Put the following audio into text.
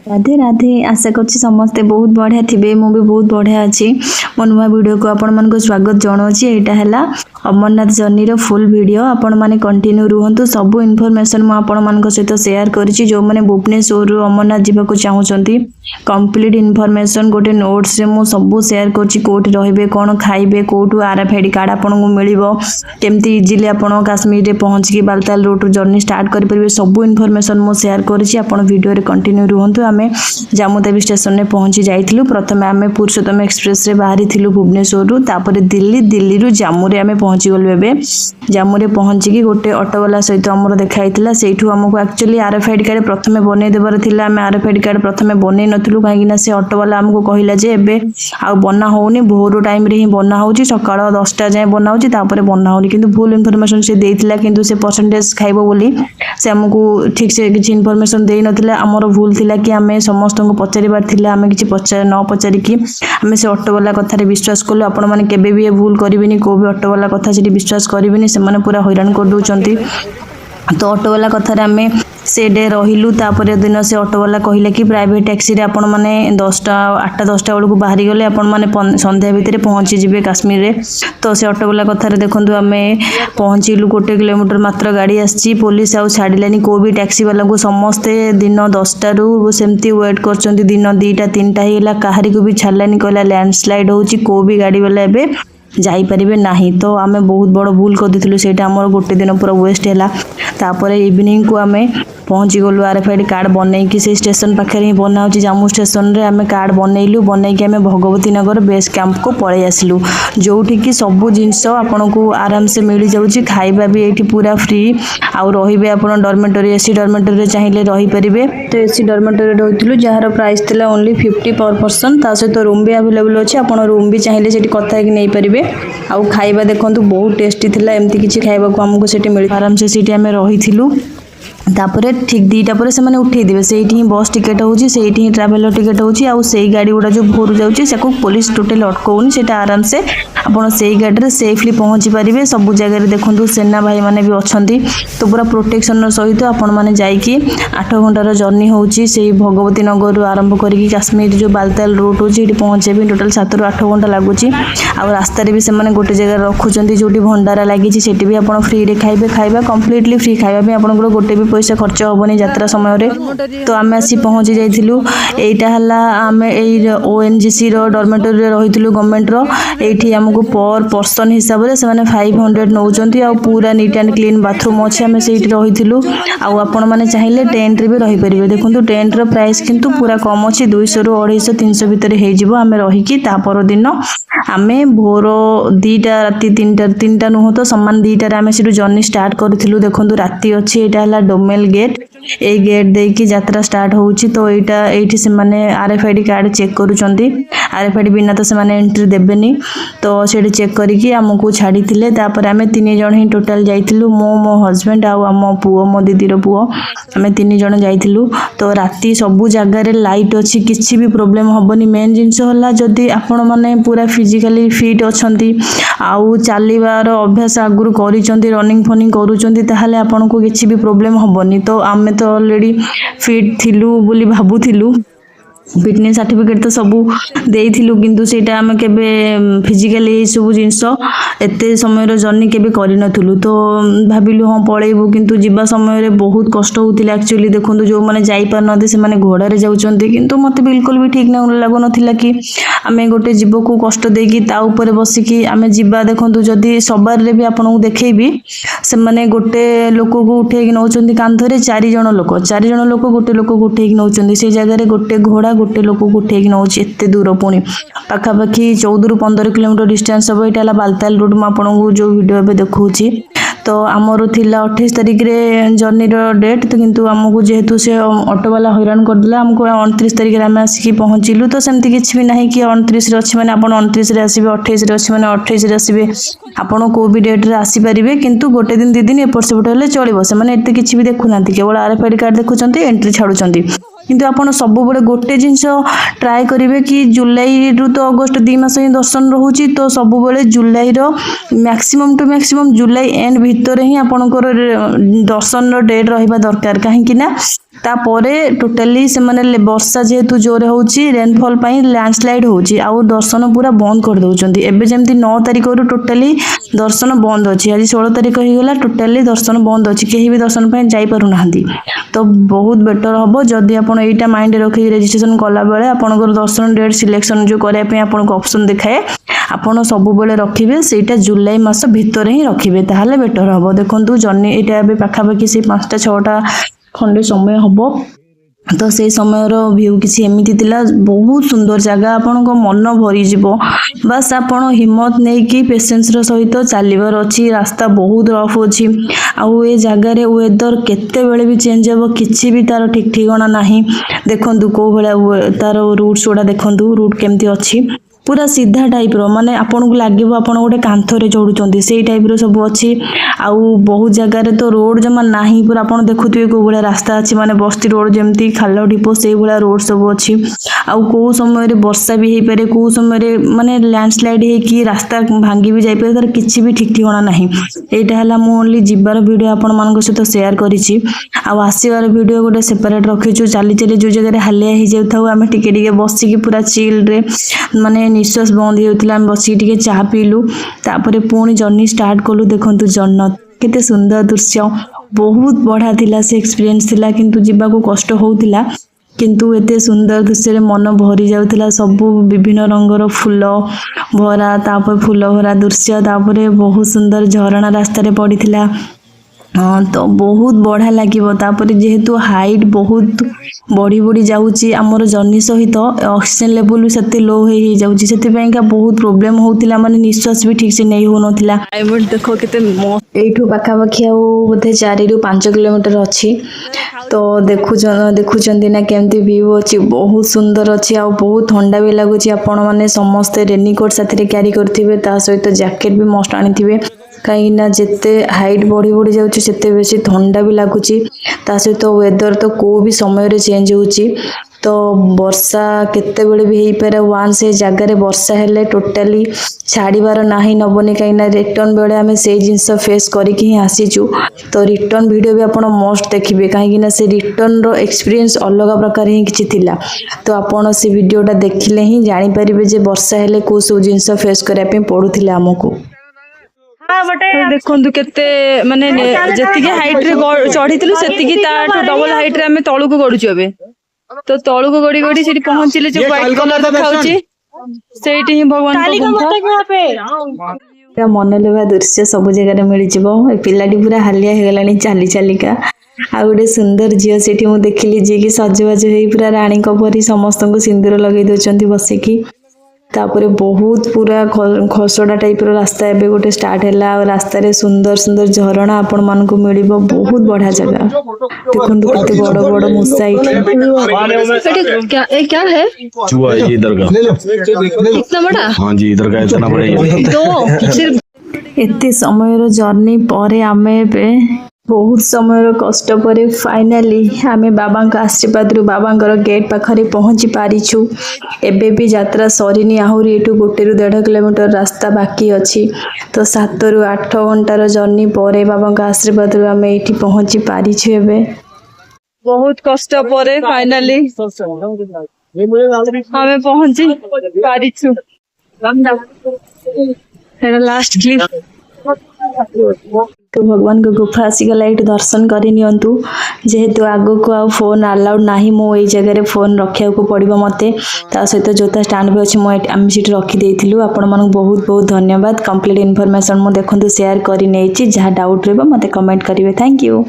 राधे राधे। आशा करछि समस्ते बहुत बढ़िया थिबे। मु भी बहुत बढ़िया अछि। मो नुआ वीडियो को आपण मन को स्वागत जणाउछि। एटा हैला अमरनाथ जर्नी रो फुल वीडियो। आपण माने कंटिन्यू रुहंतु। सब इन्फॉर्मेशन मु आपण मन को सहित शेयर करछि। जो माने भुवनेश्वर रो अमरनाथ जीवा को चाहुचंती कंप्लीट इन्फॉर्मेशन गोटे नोट्स रे मु सब शेयर करछि। कोठी रहिबे, कोन खाइबे, कोठु RFID कार्ड आपण को मिलिबो, केमती इजीली आपण काश्मीर रे पहुंच के बालताल रूट जर्नी स्टार्ट करि परिबे। सब इन्फॉर्मेशन मु शेयर करछि। आपण वीडियो रे कंटिन्यू रुहंतु। आमे जम्मू तवी स्टेशन रे पहुंची जाइथिलु। प्रथमे आमे पुरुषोत्तम एक्सप्रेस रे बाहरी थिलु भुवनेश्वर रु, तापरे दिल्ली रु जम्मू रे आमे पहुंची गलु। एबे जम्मू रे पहुंची की गोटे ऑटो वाला सहित हमर देखाइतिला। सेठु हमको एक्चुअली RFID कार्ड प्रथमे बनै देबार थिला। आमे RFID कार्ड प्रथमे बनै नथिलु, काहे कि ना से ऑटो वाला हमको कहिला जे एबे आ बना होउनी, भोर टाइम रे ही बना होउची, सकाळ 10टा जाय बना होउची, तापरे बना होउनी। किंतु भूल इन्फॉर्मेशन से देइतिला, किंतु से परसेंटेज खाइबो बोली से हमको ठीक से किछि इन्फॉर्मेशन देइ नथिला। हमर भूल थिला कि आमे समस्त को पचारिबार थिला। आमे किछि पचार न पचारि कि आमे से ऑटो वाला कथा रे विश्वास करलु। आपण माने केबे भी भूल करिबिनी, को भी ऑटो वाला कथा से विश्वास करिबिनी, से माने पूरा हैरान कर दउचंती। तो ऑटो वाला कथा रे आमे से डे रहिलु। तापर दिन से ऑटो वाला कहिला कि प्राइवेट टैक्सी रे आपण माने 8-10टा बेलू बाहरी गले आपण माने संध्या भितर पहुंची जिबे काश्मीर रे। तो से ऑटो वाला कथा रे देखंतु आमे पहुंचीलु। 1 किलोमीटर मात्र गाड़ी आछि। पुलिस आउ छाडिलानी को भी टैक्सी वाला को। समस्ते दिन 10टा रु सेमती वेट करचंती। दिन 2टा 3टा हेला, काहारी को भी छाडलानी, कहला लैंडस्लाइड होची, को भी गाड़ी वाला एबे जाई परिबे नाही। तो आमे बहुत बड़ भूल कर दिथिलु। सेटा हमर गोटे दिन पूरा वेस्ट हैला। तापर इवनिंग को आमे पहुंची गलु। RFID कार्ड बनै कि से स्टेशन पाखरे ही बना होची। जम्मू स्टेशन रे आमे कार्ड बनैलु। बनै कि आमे भगवती नगर बेस कैंप को पळै आसिलु, जोठी कि सब जिंस आपण को आराम से मिल जाउची। खाइबा भी एठी पूरा फ्री। आ रहिबे आपण डॉर्मेटरी, एसी डॉर्मेटरी रे चाहिले रहि परिबे। तो एसी डॉर्मेटरी रे रहितलु, जहार प्राइस थिला ओनली 50 पर पर्सन। ता सहित रूम भी अवेलेबल अछि। आपण रूम भी चाहिले सेठी कथा कि नै परिबे। आ खाइबा देखंतु बहुत टेस्टी थिला। एमती किछि खाइबा को हमको सेठी मिल, आराम से सेठी आमे रहिथिलु। तापरे ठीक 2टा पर से माने उठै दिबे। सेठी ही बस टिकट होची, सेठी ही ट्रैवलर टिकट होची। आ सेही गाड़ी गुडा जो भोर जाउची सेको पुलिस टोटल अटकाउनी। सेटा आराम से आपण सेही गाड़ी रे सेफली पहुंची परिबे। सब जगह रे देखंतु सेना भाई माने भी अछंती। तो पूरा प्रोटेक्शन सहित आपण माने जाई कि 8 घंटार जर्नी होची। सेही भगवती नगर रु आरंभ करी काश्मीर जो बालताल रूट होची, एठी पहुंचे भी टोटल 7 ରୁ 8 घंटा लागुची। आ रास्ता रे भी से माने गोटे जगह रखुचंती, जोटी भंडारा लागिची, सेठी भी आपण फ्री रे खाइबे। खाइबा कंप्लीटली फ्री। खाइबा पे आपण गोटे भी पैसा खर्च होबनी यात्रा समय रे। तो आमे आसी पहुंची जाइथिलु। एटा हला आमे एई ONGC रो डॉर्मेटरी रे रहिथिलु गवर्नमेंट रो। एठी हमको पर पर्सन हिसाब रे से माने 500 नउचंती। आ पूरा नीट एंड क्लीन बाथरूम अछि। आमे सेठी रहिथिलु। आ आपण माने चाहिले टेंट रे भी रहि परिबे। देखंतु टेंट रो प्राइस किंतु पूरा कम अछि। 200 ରୁ 250 300 भितर हेइ जिवो। आमे रहि कि ता पर दिन आमे भोर 2टा राती 3टा नुह तो समान 2टा रे आमे सेठु जर्नी स्टार्ट करथिलु। देखंतु राती अछि। एटा हला डोमेल गेट। ए गेट दे की यात्रा स्टार्ट होउची। तो एटा एठी से माने RFID कार्ड चेक करूचंती। RFID बिना तो से माने एंट्री देबेनी। तो सेठी चेक करी कि हमकु छाडी थिले। तापर आमे 3 जण ही टोटल जाइथिलु। मो हस्बैंड आ मो पुओ, मो दीदी रो पुओ, आमे 3 जण जाइथिलु। तो राती सब जगह रे लाइट अछि, किछि भी प्रॉब्लम होबनी। मेन जिंस होला जदी आपण माने पूरा फिजिकली फिट अछंती, आउ चालीबार अभ्यास आगुरु करिचंती, रनिंग फनिंग करूचंती, ताहाले आपण को किछि भी प्रॉब्लम होबनी। तो आमे तो ऑलरेडी फिट थिलु बोली भाबुथिलु। फिटनेस सर्टिफिकेट तो सब देइथिलु, किंतु सेटा आमे केबे फिजिकली सब जिंस एते समय रो जर्नी केबे करि नथुलु। तो भाबिलु हां पळेबु, किंतु जिबा समय रे बहुत कष्ट होतिला। एक्चुअली देखंतु जो माने जाई पार नदे से माने घोड़ा रे जाउचंती, किंतु मते बिल्कुल भी ठीक ना लागो नथिला कि आमे गोटे जीव को कष्ट देकी ता ऊपर बसी कि आमे जिबा। देखंतु जदी सवार रे भी आपन को देखैबी, से माने गोटे लोक को उठे कि नउचंती कांधरे 4 जण लोक गोटे लोक को उठे कि नउचंती। से जगह रे गोटे घोड़ा गोटे लोक को उठे कि नउची। एते दूर पुणी पाखापाखि 14 ରୁ 15 किलोमीटर डिस्टेंस सब। एटा हला बालताल रूट। म आपन को जो वीडियो एबे देखौची, तो आमर थिला 28 तारिख रे जर्नी रो डेट। तो किंतु हमको जेहेतु से ऑटो वाला हैरान कर दिला, हमको 29 तारिख रे आमे आसी पहुंचिलु। तो सेमती किछि भी नाही कि 29 रे अछि माने आपण 29 रे आसीबे, 28 रे अछि माने 28 रे आसीबे। आपण को भी डेट रे आसी परिबे, किंतु गोटे दिन 2 दिन एपट सेपट हेले चलिबो। से माने एते किछि भी देखु नांती, केवल RFID कार्ड देखुचंती, एंट्री छाडुचंती। किंतु आपण सब बड़े गोटे जिंस ट्राई करिवे कि जुलाई रु तो अगस्त 2 मास ही दर्शन रहउची। तो सब बड़े जुलाई रो मैक्सिमम टू मैक्सिमम जुलाई एंड भितर ही आपनकर दर्शन रो डेट रहिबा दरकार। काहे कि ना तापरे टोटाली से माने वर्षा जेहेतु जोरे होची रेनफॉल पई लैंडस्लाइड होची आउ दर्शन पूरा बंद कर दउचंती एबे जेमती 9 तारिख रु टोटाली दर्शन बंद अछि आज 16 तारिख हो गला टोटाली दर्शन बंद अछि केही भी दर्शन पई जाई पारु नाहंती तो बहुत बेटर हबो जदी आपण एटा माइंड रखि रजिस्ट्रेशन कला बेले आपनकर दर्शन डेट सिलेक्शन जो करे पे आपन को ऑप्शन देखाए आपण सब बेले रखिबे सेटा जुलाई मास भीतर ही रखिबे ताहाले बेटर हबो देखंतु जर्नी एटा एबे पाखा पाखी से 5टा 6टा खंडे समय हबो तो से समय रो व्यू किसी एमिति तिला बहुत सुंदर जगह आपण को मन भरी जिवो बस आपण हिम्मत नै कि पेशेंस रो सहित चालिबार अछि रास्ता बहुत रफ अछि आउ ए जगह रे वेदर केते बेले भी चेंज हबो किछि भी तार ठीक ठिकाना नाही देखंतु को बेला तार रूट सोडा देखंतु रूट केमति अछि पूरा सीधा टाइप रो माने आपन को लागबो आपन गोटे कांथरे चढुचंती सेही टाइप रो सब अछि आउ बहुत जगह रे तो रोड जमा नाही पूरा आपन देखुथिबे को बळे रास्ता अछि माने बस्ती रोड जेमती खालो डिपो सेही बळे रोड सब अछि आउ को समय रे वर्षा भी हे पारे को समय रे माने लैंडस्लाइड हे कि रास्ता भांगी भी जाई पारे तार किछि भी ठीक ठिकाना नाही एटा हला मु ओनली जिबार वीडियो आपन मान को सहित शेयर करिछि आउ आसीबार वीडियो गोटे सेपरेट रखिछु चाली चली जो जगह रे हालिया हे जाउथाउ आमे टिके टिके बसी की पूरा चिल रे माने निश्वास बंद होउतला हम बसी टिके चाह पीलु तापरे पुणी जर्नी स्टार्ट कलु देखंतु जन्नत केते सुंदर दृश्य बहुत बढ़ा थिला से एक्सपीरियंस थिला किंतु जिबा को कष्ट होउतिला किंतु एते सुंदर दृश्य रे मन भरी जाउतिला सब विभिन्न रंगर फूल भरा तापर फूल भरा दृश्य तापरे बहुत सुंदर झरना रास्ता रे पड़िथिला हाँ तो बहुत बढ़िया लगे तापर जेहेतु हाइट बहुत बढ़ी बढ़ी जाऊँगी आमर जर्नी सहित ऑक्सीजन लेवल भी सेते लो हो जाऊँगी से बहुत प्रोब्लेम होता माने निश्वास भी ठीक से नहीं हो नाला देख के पाखापाखि बोधे 4 ରୁ 5 किलोमीटर अच्छी तो देखुं ना केमती व्यू अच्छी बहुत सुंदर अच्छी आ बहुत ठंडा भी लगुच आपण मैंने समस्ते रेनिकोट साथी क्यारी करेंगे सहित जैकेट भी मस्ट आनी कहीं जिते हाइट बढ़ी बढ़ी जाऊँगी सेते बेसी ठंडा भी लगुच सहित वेदर तो को भी समय रे चेंज होची तो वर्षा केते बेले भी हेई पारे वन से जगह रे वर्षा हेले टोटाली छाड़ीबार नाही नबनी कहीं रिटर्न बेले आमे से जिंस फेस करिक ही आसीचु तो रिटर्न वीडियो भी आपण मस्ट देखिबे कहीं से रिटर्न रो एक्सपीरियंस अलग प्रकार ही किछि थिला तो आपण से वीडियोटा देखिले ही जानि परिबे जे वर्षा हेले को सब जिंस फेस करिया पे पडुथिला हमकु देखु केते माने जति हाइट रे चढ़ीथिलु सेति ताठू डबल हाइट रे आमे तळु को गडुछु एबे तो तळु को गडी गडी सेठी पहुंचिले जो व्हाइट कलर देखाउची सेठी ही भगवान को मन लेवा दृश्य सब जगह रे मिल जिवो ए पिलाडी पूरा हालिया हे गलानी चाली चालिका आ गोटे सुंदर झियो सेठी मु देखिली जे कि सजबाज हेई पूरा रानी को परी समस्त को सिंदूर लगे दोचंती बसिकी तापरे बहुत पूरा खसड़ा टाइप रो रास्ता एबे गोटे स्टार्ट हैला और रास्ता रे सुंदर सुंदर झरना आपण मान को मिलिबो बहुत बढ़िया जगह देखंतु केते बड़ बड़ मुसा क्या है चूहा है इधर का इतना बड़ा हां जी इधर का इतना बड़ा तो एते समय रो जर्नी परे आमे पे बहुत समय कष्ट पर फाइनाली आमे बाबा का आशीर्वाद रु बाबा गेट पाखरे पहुंची पारिछु एबे भी यात्रा सरीनी आहुरी एटू 1 ରୁ 1.5 किलोमीटर रास्ता बाकी अछि तो 7 ରୁ 8 घंटार जर्नी परे बाबा का आशीर्वाद रु आमे एठी पहुंची पारिछु एबे बहुत कष्ट पर फाइनाली आमे पहुंची पारिछु एटा लास्ट क्लिप तो भगवान को गुफा आसीगला ये दर्शन करी नियंतु जेहेतु आगो को आ फोन अलाउड नाही मो ए जगह रे फोन रखिया को पड़िबो मते ता सहित जोता स्टैंड पे अछि मो आम सीट रखी देथिलु आपण मानु बहुत बहुत धन्यवाद कंप्लीट इन्फॉर्मेशन मो देखंतु शेयर करी नेछि जहा डाउट रहबो मते कमेंट करिवे थैंक यू।